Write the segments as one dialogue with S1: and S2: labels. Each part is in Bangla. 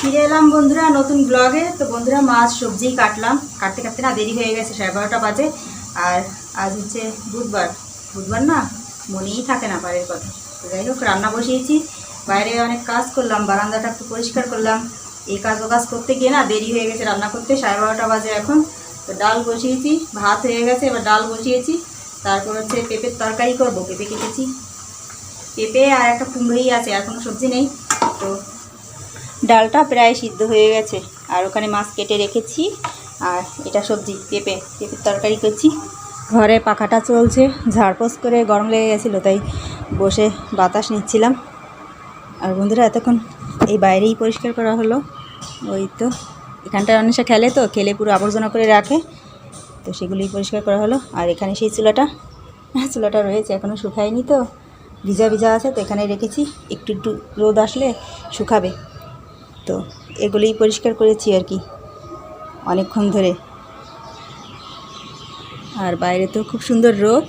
S1: ফিরে এলাম বন্ধুরা নতুন ব্লগে। তো বন্ধুরা মাছ সবজি কাটলাম, কাটতে কাটতে না দেরি হয়ে গেছে, 12:30 বাজে। আর আজ হচ্ছে বুধবার, বুধবার না মনেই থাকে না বাড়ির কথা। তো যাই হোক রান্না বসিয়েছি, বাইরে অনেক কাজ করলাম, বারান্দাটা একটু পরিষ্কার করলাম। এই কাজ ও কাজ করতে গিয়ে না দেরি হয়ে গেছে রান্না করতে, 12:30 বাজে এখন। তো ডাল বসিয়েছি, ভাত হয়ে গেছে, এবার ডাল বসিয়েছি। তারপর হচ্ছে পেঁপের তরকারি করবো, পেঁপে কেটেছি, পেঁপে আর একটা কুমড়োই আছে, আর কোনো সবজি নেই। তো ডালটা প্রায় সিদ্ধ হয়ে গেছে, আর ওখানে মাছ কেটে রেখেছি। আর এটা সবজি পেঁপের তরকারি করছি। ঘরে পাখাটা চলছে, ঝাড়পোছ করে গরম লেগে গেছিলো, তাই বসে বাতাস নিচ্ছিলাম। আর বন্ধুরা এতক্ষণ এই বাইরেই পরিষ্কার করা হলো। ওই তো এখানটায় অনেকটা খেলে, তো খেলে পুরো আবর্জনা করে রাখে, তো সেগুলোই পরিষ্কার করা হলো। আর এখানে সেই চুলাটা রয়েছে, এখনও শুকায়নি, তো ভিজা ভিজা আছে, তো এখানে রেখেছি, একটু একটু রোদ আসলে শুকাবে। তো এগুলোই পরিষ্কার করেছি আর কি অনেকক্ষণ ধরে। আর বাইরে তো খুব সুন্দর রোদ।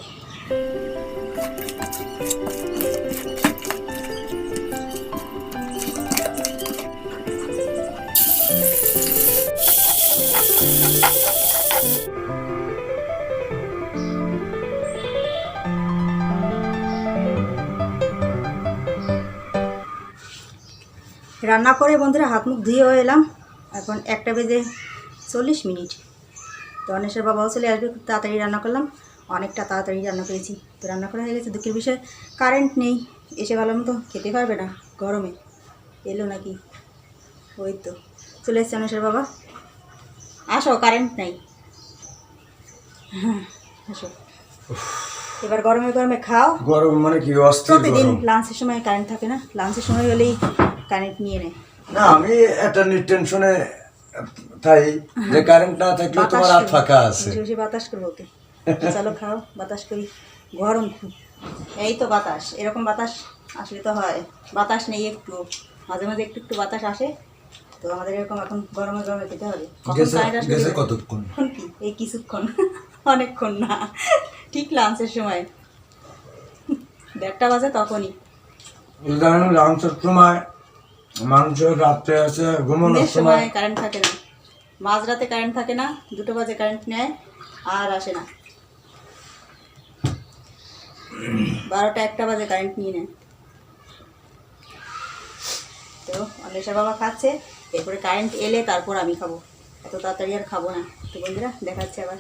S1: রান্না করে বন্ধুরা হাত মুখ ধুয়ে এলাম, এখন 1:40। তো অনেশের বাবাও চলে আসবে, খুব তাড়াতাড়ি রান্না করলাম, অনেকটা তাড়াতাড়ি রান্না করেছি। তো রান্না করা হয়ে গেছে। দুঃখের বিষয় কারেন্ট নেই, এসে ভালো মতো খেতে পারবে না গরমে। এলো নাকি? ওই তো চলে এসছে অনেশের বাবা। আসো, কারেন্ট নাই, হ্যাঁ আসো। এবার গরমে গরমে খাও।
S2: গরম মানে কি অস্থির
S1: প্রতিদিন
S2: গরম।
S1: লাঞ্চের সময় কারেন্ট থাকে না, লাঞ্চের সময় হলেই কারেন্ট নিয়ে নেয়।
S2: না আমি একটা টেনশনে তাই যে কারেন্ট না থাকলে তোমার হাত ফাঁকা আছে।
S1: বসে বসে বাতাস করবো ওকে। চলো খাও, বাতাস করি, গরম খুব। এই তো বাতাস, এরকম বাতাস আসলে তো হয়, বাতাস নেই একটু, মাঝে মাঝে একটু একটু বাতাস আসে। তো আমাদের এরকম এখন গরমে গরমে খেতে হবে। কখন কারেন্ট আসবে?
S2: গেছে কতক্ষণ?
S1: এখন কি এই কিছুক্ষণ, অনেকক্ষণ না, ঠিক লাঞ্চের সময় 1:30 বাজে তখনই।
S2: লাঞ্চের সময় মানুষের রাত্রে আছে, ঘুমানোর সময়
S1: কারেন্ট থাকে না, মাঝরাতে কারেন্ট থাকে না, 2 বাজে কারেন্ট নেয় আর আসে না, 12টা 1টা বাজে কারেন্ট নিয়ে নেয়। তো অন্বেষা বাবা খাচ্ছে, এরপরে কারেন্ট এলে তারপর আমি খাবো, এত তাড়াতাড়ি আর খাবো না। তো বন্ধুরা দেখাচ্ছে আবার।